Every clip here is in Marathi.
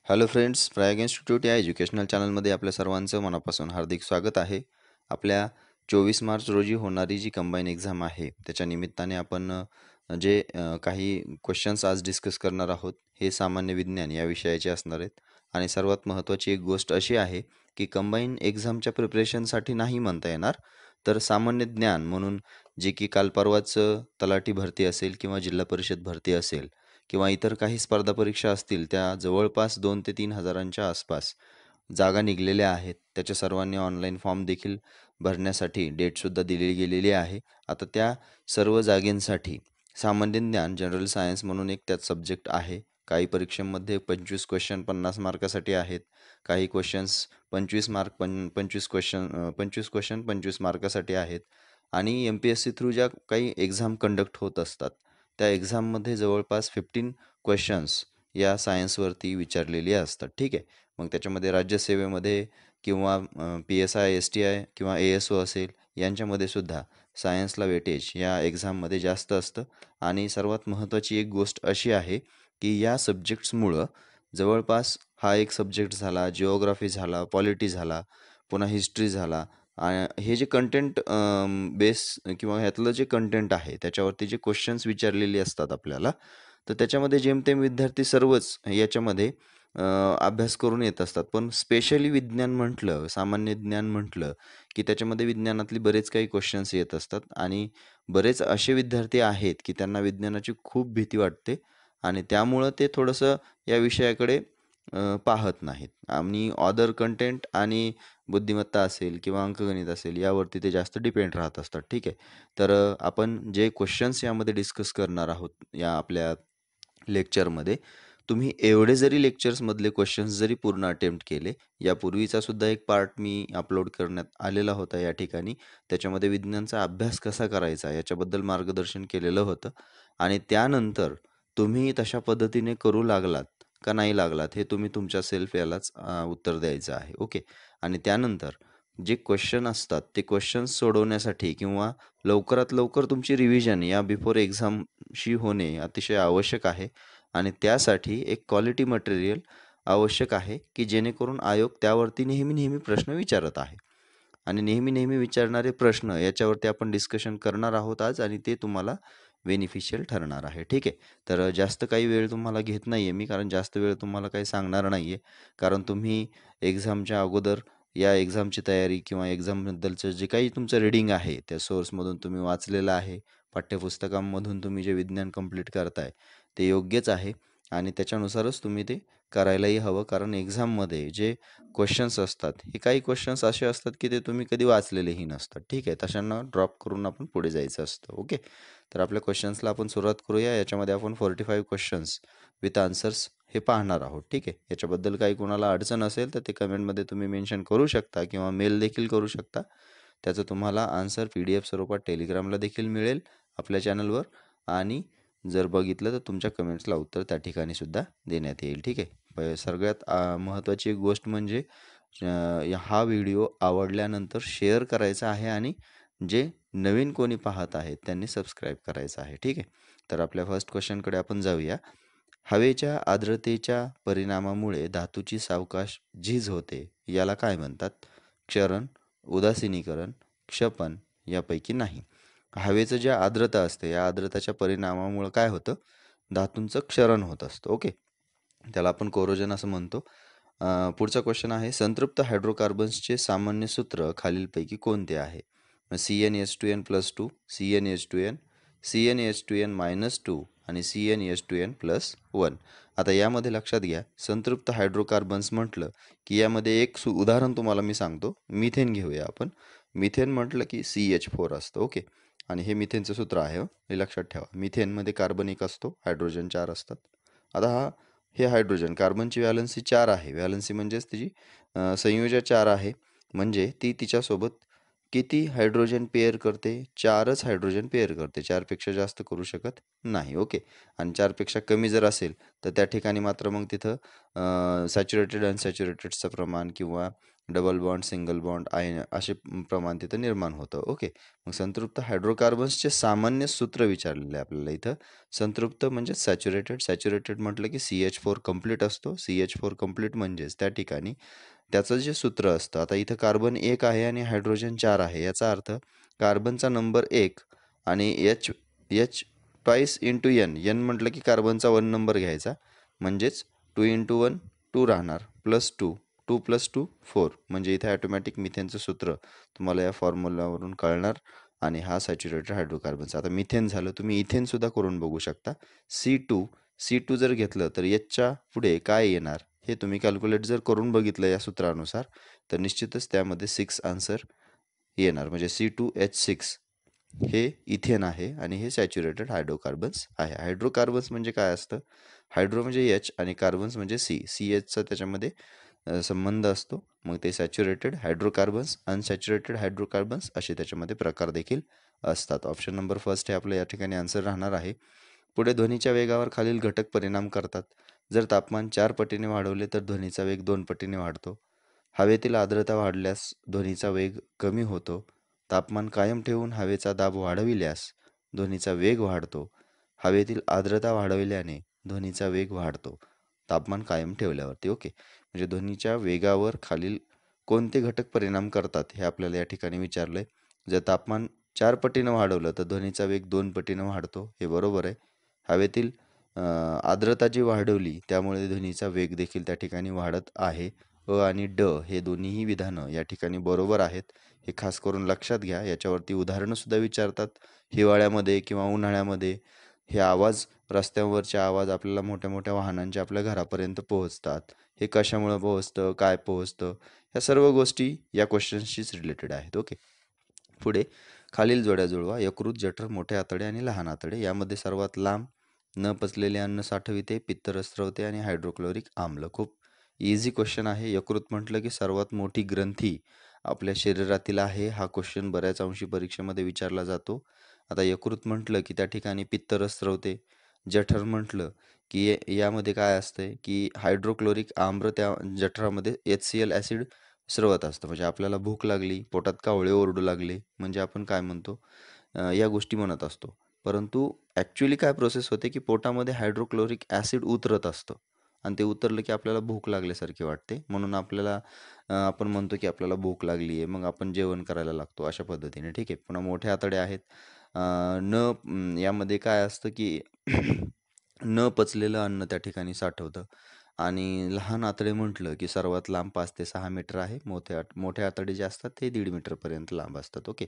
हॅलो फ्रेंड्स, प्रयाग इन्स्टिट्यूट या एज्युकेशनल चॅनलमध्ये आपल्या सर्वांचं मनापासून हार्दिक स्वागत आहे. आपल्या 24 मार्च रोजी होणारी जी कंबाईन एक्झाम आहे, त्याच्या निमित्ताने आपण काही क्वेश्चन्स आज डिस्कस करणार आहोत. हे सामान्य विज्ञान या विषयाचे असणार आहेत आणि सर्वात महत्त्वाची एक गोष्ट अशी आहे, की कंबाईन एक्झामच्या प्रिपरेशनसाठी नाही म्हणता येणार, तर सामान्य ज्ञान म्हणून जे की काल परवाच तलाठी भरती असेल किंवा जिल्हा परिषद भरती असेल किंवा इतर काही स्पर्धा परीक्षा असतील, त्या जवळपास 2 ते 3 हजारांच्या आसपास जागा निघालेल्या आहेत. त्याच्या सर्वांनी ऑनलाईन फॉर्म देखील भरण्यासाठी डेटसुद्धा दिली गेलेली आहे. आता त्या सर्व जागेंसाठी सामान्य ज्ञान, जनरल सायन्स म्हणून एक त्यात सब्जेक्ट आहे. काही परीक्षांमध्ये 25 क्वेश्चन 50 मार्कासाठी आहेत. काही क्वेश्चन्स 25 मार्क 25 क्वेश्चन 25 मार्कासाठी आहेत. आणि एम-पी-एस-सी थ्रू ज्या काही एक्झाम कंडक्ट होत असतात, त्या एक्झाममध्ये जवळपास 15 क्वेश्चन्स या सायन्सवरती विचारलेली असतात. ठीक आहे. मग त्याच्यामध्ये राज्यसेवेमध्ये किंवा पी-एस-आय, एस-टी-आय किंवा ए-एस-ओ असेल, यांच्यामध्ये सुद्धा सायन्सला वेटेज या एक्झाममध्ये जास्त असतं. आणि सर्वात महत्त्वाची एक गोष्ट अशी आहे, की या सब्जेक्ट्समुळं जवळपास हा एक सब्जेक्ट झाला, जिओग्राफी झाला, पॉलिटी झाला, पुन्हा हिस्ट्री झाला. हे जे कंटेंट बेस किंवा ह्यातलं जे कंटेंट आहे, त्याच्यावरती जे क्वेश्चन्स विचारलेले असतात आपल्याला, तर त्याच्यामध्ये जेमतेम विद्यार्थी सर्वच याच्यामध्ये अभ्यास करून येत असतात. पण स्पेशली विज्ञान म्हटलं, सामान्य ज्ञान म्हटलं, की त्याच्यामध्ये विज्ञानातले बरेच काही क्वेश्चन्स येत असतात आणि बरेच असे विद्यार्थी आहेत, की त्यांना विज्ञानाची खूप भीती वाटते आणि त्यामुळं ते थोडंसं या विषयाकडे पाहत नाहीत आणि ऑदर कंटेंट आणि बुद्धिमत्ता असेल किंवा अंकगणित असेल, यावरती ते जास्त डिपेंड राहत असतात. ठीक आहे. तर आपण जे क्वेश्चन्स यामध्ये डिस्कस करणार आहोत या आपल्या लेक्चरमध्ये, तुम्ही एवढे जरी लेक्चर्समधले क्वेश्चन्स जरी पूर्ण अटेम्प्ट केले, यापूर्वीचा सुद्धा एक पार्ट मी अपलोड करण्यात आलेला होता या ठिकाणी. त्याच्यामध्ये विज्ञानचा अभ्यास कसा करायचा याच्याबद्दल मार्गदर्शन केलेलं होतं आणि त्यानंतर तुम्ही तशा पद्धतीने करू लागलात का नाही लागलात, हे तुम्ही तुमच्या सेल्फ यालाच उत्तर द्यायचं आहे. ओके. आणि त्यानंतर जे क्वेश्चन असतात, ते क्वेश्चन्स सोडवण्यासाठी किंवा लवकरात लवकर तुमची रिव्हिजन या बिफोर एक्झामशी होणे अतिशय आवश्यक आहे आणि त्यासाठी एक क्वालिटी मटेरियल आवश्यक आहे, की जेणेकरून आयोग त्यावरती नेहमी-नेहमी प्रश्न विचारत आहे. आणि नेहमी-नेहमी विचारणारे प्रश्न याच्यावरती आपण डिस्कशन करणार आहोत आज आणि ते तुम्हाला बेनिफिशियल ठरणार आहे. ठीक आहे. तर जास्त काही वेळ तुम्हाला घेत नाही आहे मी, कारण जास्त वेळ तुम्हाला काही सांगणार नाही आहे. कारण तुम्ही एक्झामच्या अगोदर या एक्झामची तयारी किंवा एक्झामबद्दलचं जे काही तुमचं रीडिंग आहे, त्या सोर्समधून तुम्ही वाचलेलं आहे. पाठ्यपुस्तकांमधून तुम्ही जे विज्ञान कंप्लीट करताय, ते योग्यच आहे आणि त्याच्यानुसारच तुम्ही ते करायलाही हवं. कारण एक्झाममध्ये जे क्वेश्चन्स असतात, हे काही क्वेश्चन्स असे असतात, की ते तुम्ही कधी वाचलेलेही नसतात. ठीक आहे. तशांना ड्रॉप करून आपण पुढे जायचं असतं. ओके. तर आपल्या क्वेश्चन्सला आपण सुरुवात करूया. याच्यामध्ये आपण 45 क्वेश्चन्स विथ आन्सर्स हे पाहणार आहोत. ठीक आहे. याच्याबद्दल काही कोणाला अडचण असेल, तर ते कमेंटमध्ये तुम्ही मेन्शन करू शकता किंवा मेल देखील करू शकता. त्याचं तुम्हाला आन्सर PDF स्वरूपात टेलिग्रामला देखील मिळेल आपल्या चॅनलवर आणि जर बघितलं तर तुमच्या कमेंट्सला उत्तर त्या ठिकाणी सुद्धा देण्यात येईल. ठीक आहे. सगळ्यात महत्त्वाची एक गोष्ट म्हणजे हा व्हिडिओ आवडल्यानंतर शेअर करायचा आहे आणि जे नवीन कोणी पाहत आहेत त्यांनी सबस्क्राईब करायचं आहे. ठीक आहे. तर आपल्या फर्स्ट क्वेश्चनकडे आपण जाऊया. हवेच्या आर्द्रतेच्या परिणामामुळे धातूची सावकाश झीज होते, याला काय म्हणतात? क्षरण, उदासीनीकरण, क्षपन यापैकी नाही. हवेचं जे आर्द्रता असते, या आर्द्रताच्या परिणामामुळं काय होतं? धातूंचं क्षरण होत असतं. ओके. त्याला आपण कोरोजन असं म्हणतो. पुढचा क्वेश्चन आहे, संतृप्त हायड्रोकार्बन्सचे सामान्य सूत्र खालीलपैकी कोणते आहे? CnH2n+2, CnH2n, CnH2n-2 आणि CnH2n+1. आता यामध्ये लक्षात घ्या, संतृप्त हायड्रोकार्बन्स म्हटलं की यामध्ये एक उदाहरण तुम्हाला मी सांगतो. मिथेन घेऊया आपण. मिथेन म्हटलं की CH4 असतं. ओके. आणि हे मिथेनचं सूत्र आहे, हे लक्षात ठेवा. मिथेनमध्ये कार्बन 1 असतो, हायड्रोजन 4 असतात. आता हे हायड्रोजन, कार्बनची व्हॅलन्सी 4 आहे. व्हॅलन्सी म्हणजेच तिची संयोजक 4 आहे. म्हणजे ती तिच्यासोबत किती हायड्रोजन पेअर करते? 4च हायड्रोजन पेअर करते. 4 पेक्षा जास्त करू शकत नाही. ओके. आणि 4 पेक्षा कमी जर असेल, तर त्या ठिकाणी मात्र मग तिथं सॅच्युरेटेड अनसॅच्युरेटेडचं प्रमाण किंवा double bond, single bond, ion असे प्रमाण तिथं निर्माण होतं. ओके. मग संतृप्त हायड्रोकार्बन्सचे सामान्य सूत्र विचारलेलं आहे आपल्याला इथं. संतृप्त म्हणजे सॅच्युरेटेड. सॅच्युरेटेड म्हटलं की CH4 कंप्लीट असतो. CH4 कंप्लीट म्हणजेच त्या ठिकाणी त्याचं जे सूत्र असतं, आता इथं कार्बन 1 आहे आणि हायड्रोजन 4 आहे. याचा अर्थ कार्बनचा नंबर 1 आणि H ट्वाईस इंटू N म्हटलं की कार्बनचा 1 नंबर घ्यायचा, म्हणजेच 2 इंटू 1 2 राहणार, प्लस 2 2 प्लस 2 4, म्हणजे इथे ऑटोमॅटिक मिथेनचं सूत्र तुम्हाला या फॉर्म्युलावरून कळणार. आणि हा सॅच्युरेटेड हायड्रोकार्बनचा. आता मिथेन झालं, तुम्ही इथेनसुद्धा करून बघू शकता. C2 जर घेतलं तर Hच्या पुढे काय येणार हे तुम्ही कॅल्क्युलेट जर करून बघितलं या सूत्रानुसार, तर निश्चितच त्यामध्ये 6 आन्सर येणार, म्हणजे C2H6 हे इथेन आहे आणि हे सॅच्युरेटेड हायड्रोकार्बन्स आहे. हायड्रोकार्बन्स म्हणजे काय असतं? हायड्रो म्हणजे H आणि कार्बन्स म्हणजे CHचा त्याच्यामध्ये संबंध असतो. मग ते सॅच्युरेटेड हायड्रोकार्बन्स, अनसॅच्युरेटेड हायड्रोकार्बन्स असे त्याच्यामध्ये प्रकार देखील असतात. ऑप्शन नंबर फर्स्ट हे आपलं या ठिकाणी आन्सर राहणार आहे. पुढे ध्वनीच्या वेगावर खालील घटक परिणाम करतात. जर तापमान 4 पटीने वाढवले तर ध्वनीचा वेग 2 पटीने वाढतो. हवेतील आर्द्रता वाढल्यास ध्वनीचा वेग कमी होतो. तापमान कायम ठेवून हवेचा दाब वाढविल्यास ध्वनीचा वेग वाढतो. हवेतील आर्द्रता वाढविल्याने ध्वनीचा वेग वाढतो. तापमान कायम ठेवल्यावरती. ओके. म्हणजे ध्वनीच्या वेगावर खालील कोणते घटक परिणाम करतात हे आपल्याला या ठिकाणी विचारलंय. जर तापमान 4 पटीनं वाढवलं तर ध्वनीचा वेग 2 पटीनं वाढतो, हे बरोबर आहे. हवेतील आर्द्रता जी वाढवली त्यामुळे ध्वनीचा वेग देखील त्या ठिकाणी वाढत आहे. आणि ड हे दोन्हीही विधानं या ठिकाणी बरोबर आहेत. हे खास करून लक्षात घ्या. याच्यावरती उदाहरणंसुद्धा विचारतात. हिवाळ्यामध्ये किंवा उन्हाळ्यामध्ये हे आवाज, रस्त्यावरचे आवाज आपल्याला मोठ्या मोठ्या वाहनांच्या आपल्या घरापर्यंत पोहोचतात. हे कशामुळे पोहोचतं, काय पोहोचतं, ह्या सर्व गोष्टी या क्वेश्चन्सशीच रिलेटेड आहेत. ओके. पुढे खालील जोड्या जुळवा. यकृत, जठर, मोठे आतडे आणि लहान आतडे. यामध्ये सर्वात लांब न पचलेले अन्न साठविते, पित्त रस्त्रवते आणि हायड्रोक्लोरिक आम्ल. खूप इझी क्वेश्चन आहे. यकृत म्हटलं की सर्वात मोठी ग्रंथी आपल्या शरीरातील आहे. हा क्वेश्चन बऱ्याच अंशी परीक्षेमध्ये विचारला जातो. आता यकृत म्हटलं की त्या ठिकाणी पित्त रस्त्रवते. जठर म्हटलं की यामध्ये काय असतंय की हायड्रोक्लोरिक आम्ल त्या जठरामध्ये HCl ॲसिड स्रवत असतं. म्हणजे आपल्याला भूक लागली, पोटात कावळे ओरडू लागले, म्हणजे आपण काय म्हणतो, या गोष्टी म्हणत असतो. परंतु ॲक्च्युअली काय प्रोसेस होते की पोटामध्ये हायड्रोक्लोरिक ॲसिड उतरत असतं आणि ते उतरलं की आपल्याला भूक लागल्यासारखी वाटते. म्हणून आपल्याला आपण म्हणतो की आपल्याला भूक लागली आहे, मग आपण जेवण करायला लागतो अशा पद्धतीने. ठीक आहे. पुन्हा मोठे आतडे आहेत. यामध्ये काय असतं की न पचलेलं अन्न त्या ठिकाणी साठवतं. आणि लहान आतडे म्हटलं की सर्वात लांब 5 ते 6 मीटर आहे. मोठे आतडे जे असतात ते 1.5 मीटरपर्यंत लांब असतात. ओके.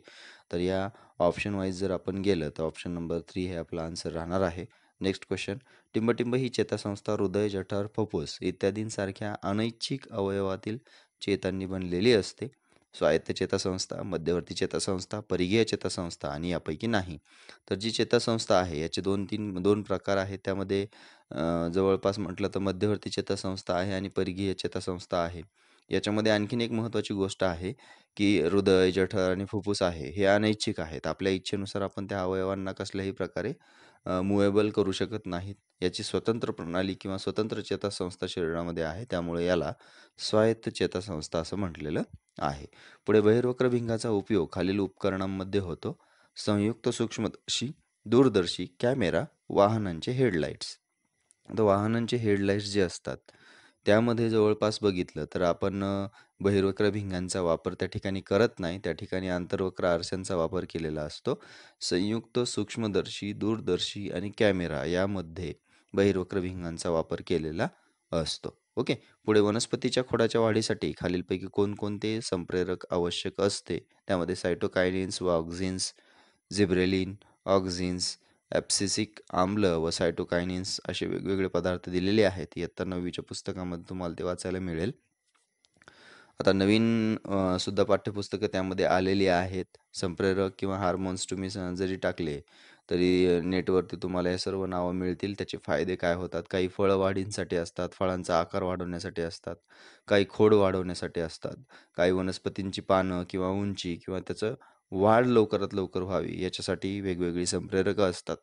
तर या ऑप्शन वाईज जर आपण गेलं तर ऑप्शन नंबर 3 हे आपलं आन्सर राहणार आहे. Next question. टिंबटिंब ही चेतासंस्था हृदय, जठर, फुफ्फुस इत्यादींसारख्या अनैच्छिक अवयवातील चेतांनी बनलेली असते. स्वायत्त चेतासंस्था, मध्यवर्ती चेतासंस्था, परिघीय चेतासंस्था आणि यापैकी नाही. तर जी चेतासंस्था आहे याचे 2 प्रकार आहेत. त्यामध्ये जवळपास म्हटलं तर मध्यवर्ती चेतासंस्था आहे आणि परिघीय चेतासंस्था आहे. याच्यामध्ये आणखीन एक महत्त्वाची गोष्ट आहे की हृदय, जठर आणि फुफ्फुस आहे हे अनैच्छिक आहेत. आपल्या इच्छेनुसार आपण त्या अवयवांना कसल्याही प्रकारे मूव्हेबल करू शकत नाहीत. याची स्वतंत्र प्रणाली किंवा स्वतंत्र चेतासंस्था शरीरामध्ये आहे. त्यामुळे याला स्वायत्त चेतासंस्था असं म्हटलेलं आहे. पुढे बहिर्वक्र भिंगाचा उपयोग खालील उपकरणांमध्ये होतो. संयुक्त सूक्ष्मदर्शी, दूरदर्शी, कॅमेरा, वाहनांचे हेडलाईट्स. आता वाहनांचे हेडलाईट्स जे असतात, त्यामध्ये जवळपास बघितलं तर आपण बहिर्वक्र भिंगांचा वापर त्या ठिकाणी करत नाही. त्या ठिकाणी आंतरवक्र आरशांचा वापर केलेला असतो. संयुक्त सूक्ष्मदर्शी, दूरदर्शी आणि कॅमेरा यामध्ये बहिर्वक्र भिंगांचा वापर केलेला असतो. ओके. पुढे वनस्पतीच्या खोडाच्या वाढीसाठी खालीलपैकी कोणकोणते संप्रेरक आवश्यक असते? त्यामध्ये सायटोकायनिन्स व ऑक्झिन्स, झिब्रेलिन, ऑक्झिन्स, ॲब्सिसिक आम्ल व सायटोकायनिन्स असे वेगवेगळे पदार्थ दिलेले आहेत. इयत्ता 9वीच्या पुस्तकामध्ये तुम्हाला ते वाचायला मिळेल. आता नवीन सुद्धा पाठ्यपुस्तकं त्यामध्ये आलेली आहेत. संप्रेरक किंवा हार्मोन्स तुम्ही जरी टाकले, तरी नेटवरती तुम्हाला हे सर्व नावं मिळतील. त्याचे फायदे काय होतात? काही फळं वाढींसाठी असतात, फळांचा आकार वाढवण्यासाठी असतात, काही खोड वाढवण्यासाठी असतात, काही वनस्पतींची पानं किंवा उंची किंवा त्याचं वाढ लवकरात लवकर व्हावी याच्यासाठी वेगवेगळी संप्रेरकं असतात.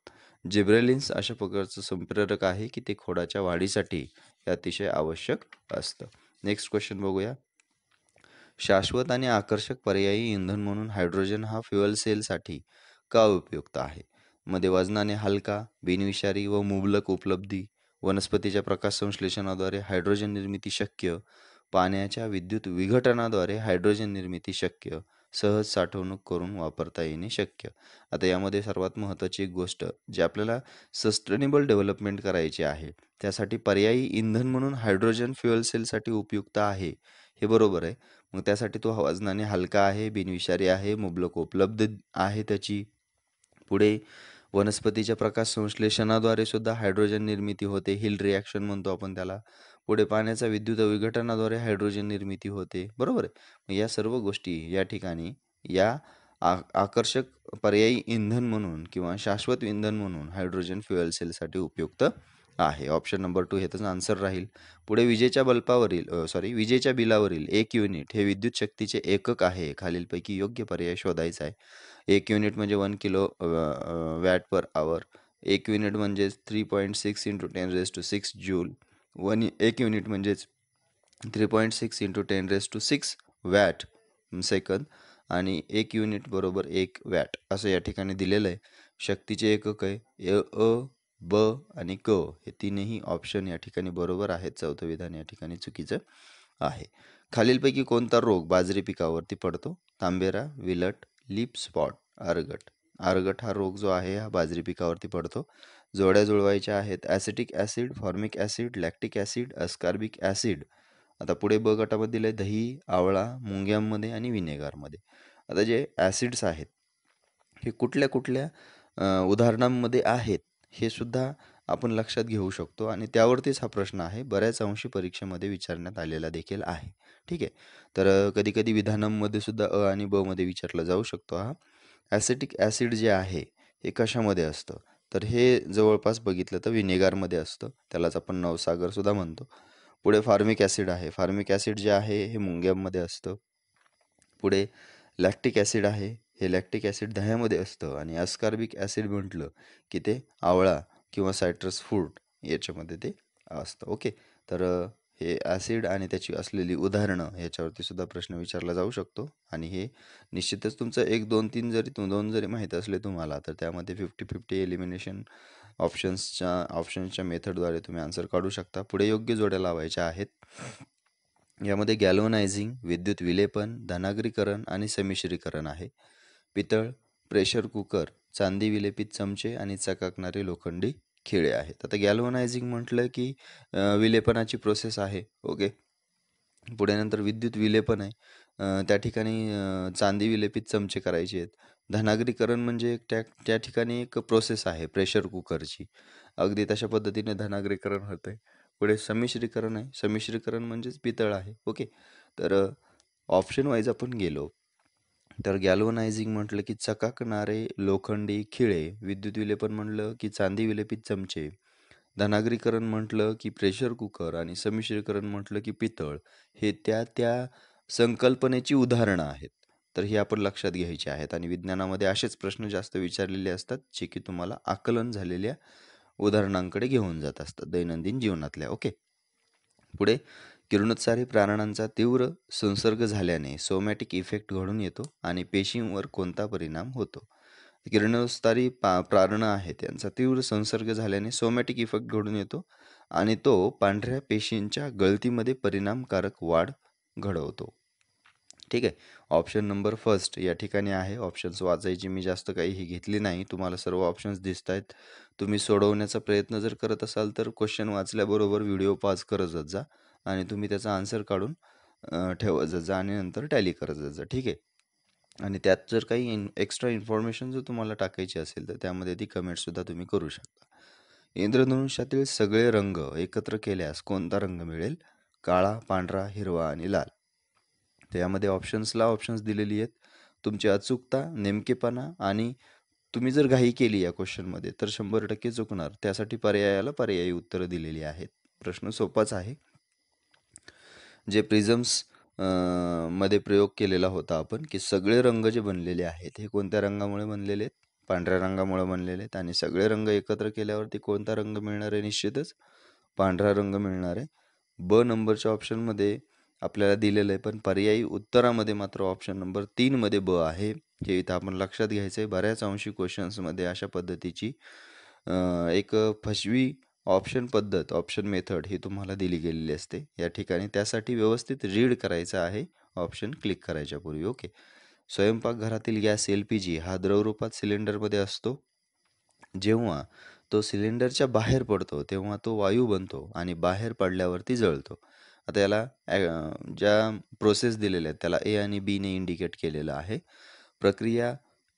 जिब्रेलिन्स अशा प्रकारचं संप्रेरक आहे, की ते खोडाच्या वाढीसाठी हे अतिशय आवश्यक असतं. नेक्स्ट क्वेश्चन बघूया. शाश्वत आणि आकर्षक पर्यायी इंधन म्हणून हायड्रोजन हा फ्युएल सेलसाठी का उपयुक्त आहे? मध्ये वजनाने हलका, बिनविषारी व मुबलक उपलब्धी, वनस्पतीच्या प्रकाश संश्लेषणाद्वारे हायड्रोजन निर्मिती शक्य, पाण्याच्या विद्युत विघटनाद्वारे हायड्रोजन निर्मिती शक्य, सहज साठवणूक करून वापरता येणे शक्य. आता यामध्ये सर्वात महत्त्वाची एक गोष्ट जी आपल्याला सस्टेनेबल डेव्हलपमेंट करायची आहे, त्यासाठी पर्यायी इंधन म्हणून हायड्रोजन फ्युएल सेलसाठी उपयुक्त आहे, हे बरोबर आहे. मग त्यासाठी तो वजनाने हलका आहे, बिनविषारी आहे, मुबलक उपलब्ध आहे त्याची. पुढे वनस्पतीच्या प्रकाश संश्लेषणाद्वारे सुद्धा हायड्रोजन निर्मिती होते, हिल रिॲक्शन म्हणतो आपण त्याला. पुढे पाण्याचा विद्युत विघटनाद्वारे हायड्रोजन निर्मिती होते, बरोबर आहे. मग या सर्व गोष्टी या ठिकाणी या आकर्षक पर्यायी इंधन म्हणून किंवा शाश्वत इंधन म्हणून हायड्रोजन फ्युएल सेलसाठी उपयुक्त आहे. ऑप्शन नंबर 2 हे त्याचं आन्सर राहील. पुढे विजेच्या बिलावरील 1 युनिट हे विद्युत शक्तीचे एकक आहे. खालीलपैकी योग्य पर्याय शोधायचा आहे. 1 युनिट म्हणजे 1 kilo watt per hour. 1 unit म्हणजेच 3.6 × 10⁶ जूल. 1 युनिट म्हणजेच 3.6 × 10⁶ वॅट सेकंद आणि 1 युनिट बरोबर 1 वॅट असं या ठिकाणी दिलेलं आहे. शक्तीचे एकक आहे ब आणि क हे तीनही ऑप्शन या ठिकाणी बरोबर आहेत. चौथं विधान या ठिकाणी चुकीचं आहे. खालीलपैकी कोणता रोग बाजरी पिकावरती पडतो? तांबेरा, विलट, लीप स्पॉट, आरगट. आरगट हा रोग जो आहे हा बाजरी पिकावरती पडतो. जोड्या जुळवायच्या आहेत. Acetic acid, formic acid, lactic acid, ascorbic acid. आता पुढे ब गटामध्ये दिलं आहे दही, आवळा, मुंग्यांमध्ये आणि विनेगारमध्ये. आता जे ॲसिड्स आहेत हे कुठल्या कुठल्या उदाहरणांमध्ये आहेत हे सुद्धा आपण लक्षात घेऊ शकतो आणि त्यावरतीच हा प्रश्न आहे. बऱ्याच अंशी परीक्षेमध्ये विचारण्यात आलेला देखील आहे. ठीक आहे. तर कधी-कधी विधानांमध्ये सुद्धा आणि ब मध्ये विचारला जाऊ शकतो हा. ॲसिटिक ॲसिड जे आहे हे कशामध्ये असतं? तर हे जवळपास बघितलं तर विनेगारमध्ये असतं. त्यालाच आपण नवसागर सुद्धा म्हणतो. पुढे फॉर्मिक ॲसिड आहे. फॉर्मिक ॲसिड जे आहे हे मुंग्यांमध्ये असतं. पुढे लॅक्टिक ॲसिड आहे. हे लॅक्टिक ॲसिड दह्यामध्ये असतं आणि अस्कॉर्बिक ॲसिड म्हटलं की ते आवळा किंवा सायट्रस फ्रूट याच्यामध्ये ते असतं. ओके. तर हे ॲसिड आणि त्याची असलेली उदाहरणं याच्यावरती सुद्धा प्रश्न विचारला जाऊ शकतो आणि हे निश्चितच तुमचं 1, 2, 3 जरी 2 जरी माहीत असले तुम्हाला तर त्यामध्ये 50-50 एलिमिनेशन ऑप्शन्सच्या मेथडद्वारे तुम्ही आन्सर काढू शकता. पुढे योग्य जोड्या लावायच्या आहेत. यामध्ये गॅल्व्हनायझिंग, विद्युत विलेपन, धनाग्रीकरण आणि संमिश्रीकरण आहे. पितळ, प्रेशर कुकर, चांदी विलेपित चमचे आणि चकाकणारे लोखंडी खिळे आहेत. आता गॅल्व्हनायझिंग म्हटलं की विलेपनाची प्रोसेस आहे. ओके. पुढे नंतर विद्युत विलेपन आहे. त्या ठिकाणी चांदी विलेपित चमचे करायचे आहेत. धनाग्रीकरण म्हणजे त्या ठिकाणी एक प्रोसेस आहे प्रेशर कुकरची. अगदी तशा पद्धतीने धनाग्रीकरण होतं आहे. पुढे संमिश्रीकरण आहे. संमिश्रीकरण म्हणजेच पितळ आहे. ओके. तर ऑप्शन वाईज आपण गेलो तर गॅल्व्हनायझिंग म्हटलं की चकाकणारे लोखंडी खिळे, विद्युत विलेपन म्हटलं की चांदी विलेपित चमचे, धनाग्रीकरण म्हटलं की प्रेशर कुकर आणि संमिश्रीकरण म्हटलं की पितळ. हे त्या संकल्पनेची उदाहरणं आहेत. तर ही आपण लक्षात घ्यायची आहेत आणि विज्ञानामध्ये असेच प्रश्न जास्त विचारलेले असतात जे की तुम्हाला आकलन झालेल्या उदाहरणांकडे घेऊन जात असतात दैनंदिन जीवनातल्या. ओके. पुढे किरणोत्सारी प्रारणांचा तीव्र संसर्ग झाल्याने सोमॅटिक इफेक्ट घडून येतो आणि पेशींवर कोणता परिणाम होतो? किरणोत्सारी प्रारणं आहेत त्यांचा तीव्र संसर्ग झाल्याने सोमॅटिक इफेक्ट घडून येतो आणि तो पांढऱ्या पेशींच्या गळतीमध्ये परिणामकारक वाढ घडवतो. ठीक आहे. ऑप्शन नंबर फर्स्ट या ठिकाणी आहे. ऑप्शन्स वाचायची मी जास्त काही ही घेतली नाही. तुम्हाला सर्व ऑप्शन्स दिसत आहेत. तुम्ही सोडवण्याचा प्रयत्न जर करत असाल तर क्वेश्चन वाचल्याबरोबर व्हिडिओ पॉज करत जात जा आणि तुम्ही त्याचा आन्सर काढून ठेवत जात जा आणि नंतर टॅली करत जात जा. ठीक आहे. आणि त्यात जर काही एक्स्ट्रा इन्फॉर्मेशन जर तुम्हाला टाकायची असेल तर त्यामध्ये ती कमेंटसुद्धा तुम्ही करू शकता. इंद्रधनुष्यातील सगळे रंग एकत्र केल्यास कोणता रंग मिळेल? काळा, पांढरा, हिरवा आणि लाल. तर यामध्ये ऑप्शन्स दिलेली आहेत. तुमची अचूकता, नेमकेपणा आणि तुम्ही जर घाई केली या क्वेश्चनमध्ये तर 100% चुकणार. त्यासाठी पर्यायी उत्तरं दिलेली आहेत. प्रश्न सोपाच आहे. जे प्रिझम्स मध्ये प्रयोग केलेला होता आपण की सगळे रंग जे बनलेले आहेत हे कोणत्या रंगामुळे बनलेले आहेत? पांढऱ्या रंगामुळे बनलेले आहेत आणि सगळे रंग एकत्र केल्यावरती कोणता रंग मिळणार आहे? निश्चितच पांढरा रंग मिळणार आहे. ब नंबरच्या ऑप्शनमध्ये आपल्याला दिलेलं आहे, पण पर्यायी उत्तरामध्ये मात्र ऑप्शन नंबर 3 मध्ये ब आहे. हे इथं आपण लक्षात घ्यायचं आहे. बऱ्याच अंशी क्वेश्चन्समध्ये अशा पद्धतीची एक फसवी ऑप्शन पद्धत, ऑप्शन मेथड ही तुम्हाला दिली गेलेली असते या ठिकाणी. त्यासाठी व्यवस्थित रीड करायचं आहे ऑप्शन क्लिक करायच्या पूर्वी. ओके. स्वयंपाकघरातील गॅस LPG हा द्रवरूपात सिलेंडरमध्ये असतो. जेव्हा तो सिलेंडरच्या बाहेर पडतो तेव्हा तो वायू बनतो आणि बाहेर पडल्यावरती जळतो. आता याला ज्या प्रोसेस दिलेल्या आहेत त्याला ए आणि बी ने इंडिकेट केलेलं आहे. प्रक्रिया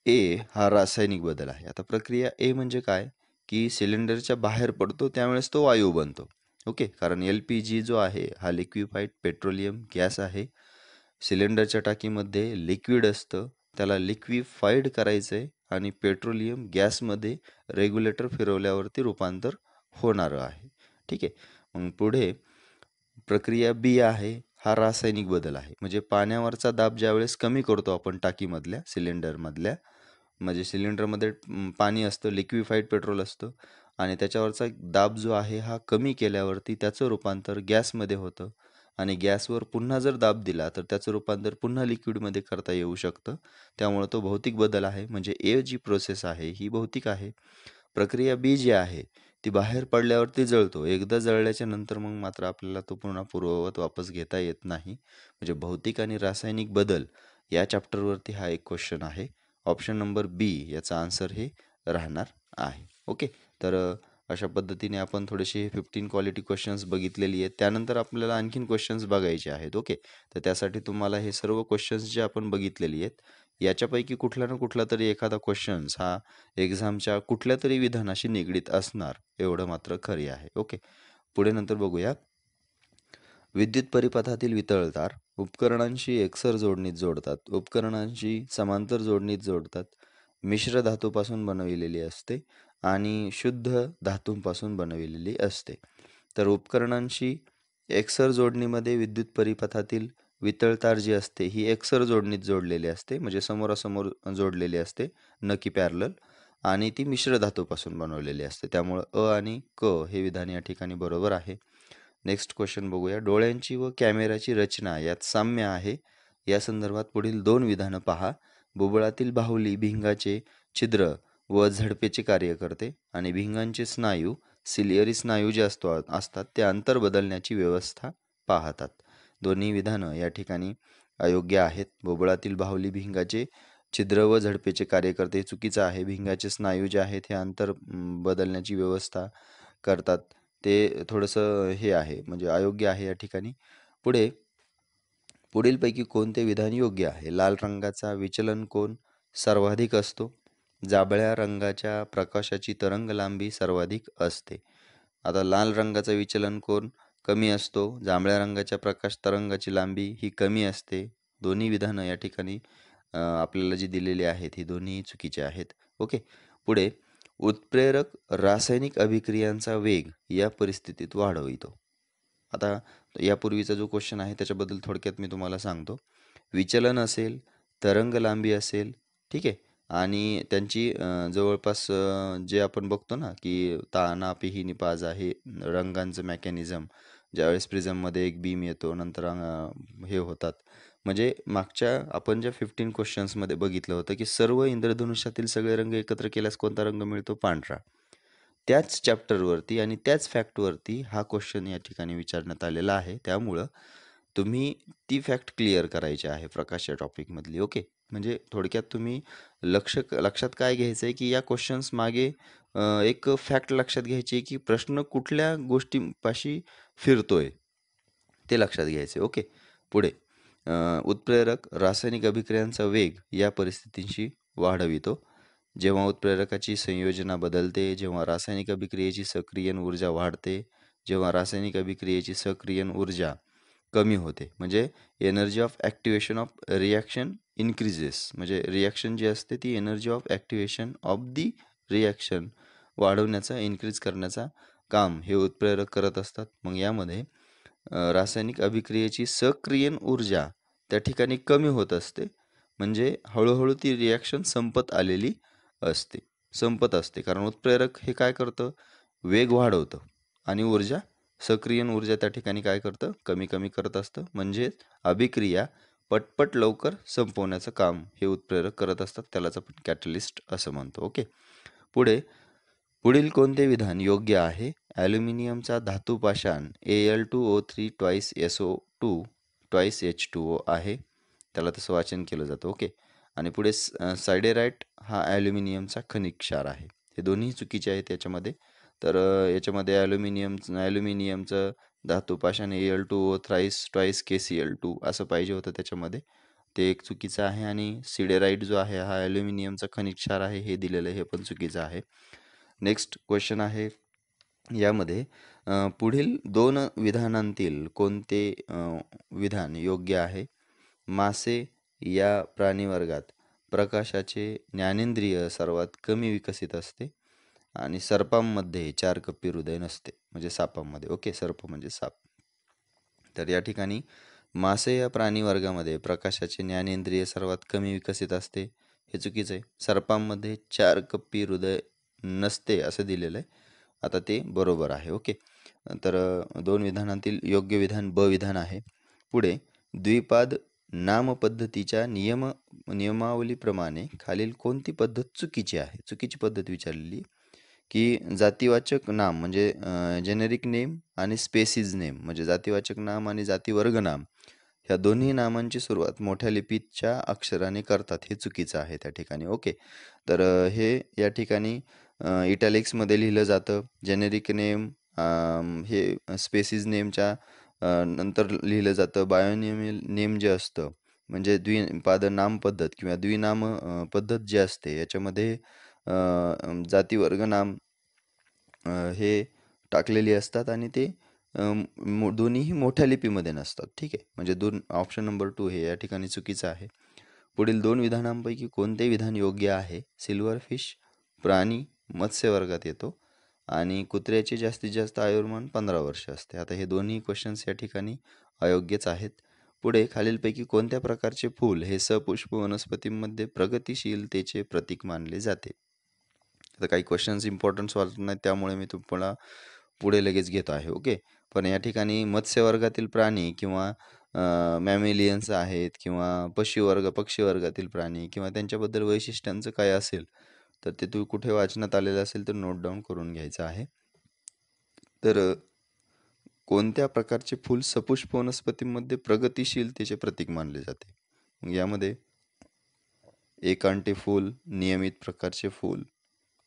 ए हा रासायनिक बदल आहे. आता प्रक्रिया ए म्हणजे काय, की सिलेंडरच्या बाहेर पडतो त्यावेळेस तो वायू बनतो. ओके. कारण LPG जो आहे हा लिक्विफाईड पेट्रोलियम गॅस आहे. सिलेंडरच्या टाकीमध्ये लिक्विड असतं, त्याला लिक्विफाईड करायचं आहे आणि पेट्रोलियम गॅसमध्ये रेग्युलेटर फिरवल्यावरती रूपांतर होणारं आहे. ठीक आहे. मग पुढे प्रक्रिया बी आहे, हा रासायनिक बदल आहे. म्हणजे पाण्यावरचा दाब ज्यावेळेस कमी करतो आपण टाकीमधल्या, सिलेंडरमधल्या, म्हणजे सिलेंडरमध्ये पाणी असतं, लिक्विफाईड पेट्रोल असतं आणि त्याच्यावरचा दाब जो आहे हा कमी केल्यावरती त्याचं रूपांतर गॅसमध्ये होतं आणि गॅसवर पुन्हा जर दाब दिला तर त्याचं रूपांतर पुन्हा लिक्विडमध्ये करता येऊ शकतं. त्यामुळं तो भौतिक बदल आहे. म्हणजे ए जी प्रोसेस आहे ही भौतिक आहे. प्रक्रिया बी जी आहे ती बाहेर पडल्यावरती जळतो. एकदा जळल्याच्या नंतर मग मात्र आपल्याला तो पुन्हा पूर्ववत वापस घेता येत नाही. म्हणजे भौतिक आणि रासायनिक बदल या चॅप्टरवरती हा एक क्वेश्चन आहे. ऑप्शन नंबर बी याचा आन्सर हे राहणार आहे. ओके. तर अशा पद्धतीने आपण थोडेसे 15 क्वालिटी क्वेश्चन्स बघितलेली आहेत. त्यानंतर आपल्याला आणखीन क्वेश्चन्स बघायचे आहेत. ओके. तर त्यासाठी तुम्हाला हे सर्व क्वेश्चन्स जे आपण बघितलेली आहेत याच्यापैकी कुठला ना कुठला तरी एखादा क्वेश्चन्स हा एक्झामच्या कुठल्यातरी विधानाशी निगडीत असणार एवढं मात्र खरे आहे. ओके. पुढे नंतर बघूया. विद्युत परिपथातील वितळतार उपकरणांशी एकसर जोडणीत जोडतात, उपकरणांशी समांतर जोडणीत जोडतात, मिश्र धातूपासून बनविलेली असते आणि शुद्ध धातूंपासून बनविलेली असते. तर उपकरणांशी एकसर जोडणीमध्ये विद्युत परिपथातील वितळतार जी असते ही एकसर जोडणीत जोडलेली असते, म्हणजे समोरासमोर जोडलेली असते, न की पॅरलल, आणि ती मिश्र धातूपासून बनवलेली असते. त्यामुळं अ आणि क हे विधान या ठिकाणी बरोबर आहे. नेक्स्ट क्वेश्चन बघूया. डोळ्यांची व कॅमेऱ्याची रचना यात साम्य आहे. या संदर्भात पुढील 2 विधानं पहा. बुबुळातील बाहुली भिंगाचे छिद्र व झडपेचे कार्य करते आणि भिंगांचे स्नायू, सिलिअरी स्नायू जे असतात ते अंतर बदलण्याची व्यवस्था पाहतात. दोन्ही विधानं या ठिकाणी अयोग्य आहेत. बुबुळातील बाहुली भिंगाचे छिद्र व झडपेचे कार्य करते हे चुकीचं आहे. भिंगाचे स्नायू जे आहेत हे अंतर बदलण्याची व्यवस्था करतात. ते थोडंसं हे आहे, म्हणजे अयोग्य आहे या ठिकाणी. पुढे पुढीलपैकी कोणते विधान योग्य आहे? लाल रंगाचा विचलन कोन सर्वाधिक असतो. जांभळ्या रंगाच्या प्रकाशाची तरंग लांबी सर्वाधिक असते. आता लाल रंगाचा विचलन कोन कमी असतो. जांभळ्या रंगाच्या प्रकाश तरंगाची लांबी ही कमी असते. दोन्ही विधानं या ठिकाणी आपल्याला जी दिलेली आहेत ही दोन्ही चुकीची आहेत. ओके. पुढे उत्प्रेरक रासायनिक अभिक्रियांचा वेग या परिस्थितीत वाढवितो. आता यापूर्वीचा जो क्वेश्चन आहे त्याच्याबद्दल थोडक्यात मी तुम्हाला सांगतो. विचलन असेल, तरंग लांबी असेल, ठीक आहे, आणि त्यांची जवळपास जे आपण बघतो ना, की ताना पिही निपाज आहे रंगांचं मेकॅनिझम. ज्यावेळेस प्रिझममध्ये एक बीम येतो, नंतर हे होतात. म्हणजे मागच्या आपण ज्या 15 क्वेश्चन्समध्ये बघितलं होतं, की सर्व इंद्रधनुष्यातील सगळे रंग एकत्र केल्यास कोणता रंग मिळतो? पांढरा. त्याच चॅप्टरवरती आणि त्याच फॅक्टवरती हा क्वेश्चन या ठिकाणी विचारण्यात आलेला आहे. त्यामुळं तुम्ही ती फॅक्ट क्लिअर करायची आहे प्रकाश या टॉपिकमधली. ओके. म्हणजे थोडक्यात तुम्ही लक्षात काय घ्यायचं आहे, की या क्वेश्चन्स मागे एक फॅक्ट लक्षात घ्यायची आहे, की प्रश्न कुठल्या गोष्टीपाशी फिरतोय ते लक्षात घ्यायचे. ओके. पुढे उत्प्रेरक रासायनिक अभिक्रियांचा वेग या परिस्थितींशी वाढवितो. जेव्हा उत्प्रेरकाची संयोजना बदलते, जेव्हा रासायनिक अभिक्रियेची सक्रियन ऊर्जा वाढते, जेव्हा रासायनिक अभिक्रियेची सक्रियन ऊर्जा कमी होते, म्हणजे energy of activation of reaction increases, म्हणजे रिॲक्शन जी असते ती energy of activation of the reaction वाढवण्याचा, इन्क्रीज करण्याचा काम हे उत्प्रेरक करत असतात. मग यामध्ये रासायनिक अभिक्रियेची सक्रियन ऊर्जा त्या ठिकाणी कमी होत असते, म्हणजे हळूहळू ती रिॲक्शन संपत असते. कारण उत्प्रेरक हे काय करतं? वेग वाढवतं आणि ऊर्जा सक्रियण ऊर्जा त्या ठिकाणी काय करतं, कमी कमी करत असतं. म्हणजे अभिक्रिया पटपट लवकर संपवण्याचं काम हे उत्प्रेरक करत असतात. त्यालाच आपण कॅटलिस्ट असं म्हणतो. ओके. पुढे पुढील कोणते विधान योग्य आहे? ॲल्युमिनियमचा धातू पाषाण Al2O3 twice SO2 twice H2O आहे. त्याला तसं वाचन केलं जातं. ओके. आणि पुढे सायडेराईट हा ॲल्युमिनियमचा खनिज क्षार आहे. हे दोन्ही चुकीचे आहेत याच्यामध्ये. तर याच्यामध्ये ॲल्युमिनियमचं धातू पाषाण Al2O ट्वाईस KCl2 असं पाहिजे होतं त्याच्यामध्ये. ते एक चुकीचं आहे. आणि सिडेराईट जो आहे हा ॲल्युमिनियमचा खनिज क्षार आहे हे दिलेलं आहे, हे पण चुकीचं आहे. नेक्स्ट क्वेश्चन आहे यामध्ये पुढील 2 विधानांतील कोणते विधान योग्य आहे? मासे या प्राणीवर्गात प्रकाशाचे ज्ञानेंद्रिय सर्वात कमी विकसित असते आणि सर्पांमध्ये 4 कप्पी हृदय नसते. म्हणजे सापांमध्ये. ओके. सर्प म्हणजे साप. तर या ठिकाणी मासे या प्राणी वर्गामध्ये प्रकाशाचे ज्ञानेंद्रिय सर्वात कमी विकसित असते, हे चुकीचं आहे. सर्पांमध्ये 4 कप्पी हृदय नसते असं दिलेलं आहे. आता ते बरोबर आहे. ओके. तर 2 विधानातील योग्य विधान ब विधान आहे. पुढे द्विपाद नामपद्धतीच्या नियमावलीप्रमाणे खालील कोणती पद्धत चुकीची आहे? चुकीची पद्धत विचारलेली की जातीवाचक नाम म्हणजे जेनेरिक नेम आणि स्पेसिज नेम म्हणजे जातीवाचक नाम आणि जातीवर्ग नाम ह्या दोन्ही नामांची सुरुवात मोठ्या लिपीच्या अक्षराने करतात, हे चुकीचं आहे त्या ठिकाणी. ओके. तर हे या ठिकाणी इटॅलिक्समध्ये लिहिलं जातं. जेनेरिक नेम हे स्पेसिज नेमच्या नंतर लिहिलं जातं. बायोनिमिल नेम जे असतं म्हणजे द्विपाद नाम पद्धत किंवा द्विनाम पद्धत जी असते याच्यामध्ये जातीवर्ग नाम हे टाकलेली असतात आणि ते दोन्हीही मोठ्या लिपीमध्ये नसतात. ठीक आहे. म्हणजे ऑप्शन नंबर 2 हे या ठिकाणी चुकीचं आहे. पुढील 2 विधानांपैकी कोणते विधान योग्य आहे? सिल्वरफिश प्राणी मत्स्य वर्गात येतो आणि कुत्र्याचे जास्तीत जास्त आयुर्मान 15 वर्ष असते. आता हे दोन्ही क्वेश्चन्स या ठिकाणी अयोग्यच आहेत. पुढे खालीलपैकी कोणत्या प्रकारचे फूल हे सपुष्प वनस्पतींमध्ये प्रगतिशीलतेचे प्रतीक मानले जाते? आता काही क्वेश्चन्स इम्पॉर्टन्स वाटत नाहीत त्यामुळे मी तुम्हाला पुढे लगेच घेतो आहे. ओके. पण या ठिकाणी मत्स्य वर्गातील प्राणी किंवा मॅमेलियन्स आहेत किंवा पक्षी वर्गातील प्राणी किंवा त्यांच्याबद्दल वैशिष्ट्यांचं काय असेल तर ते तू कुठे वाचनात आलेलं असेल तर नोट डाऊन करून घ्यायचं आहे. तर कोणत्या प्रकारचे फूल सपुष्प वनस्पतींमध्ये प्रगतिशीलतेचे प्रतीक मानले जाते? मग यामध्ये एकांटी फूल, नियमित प्रकारचे फूल,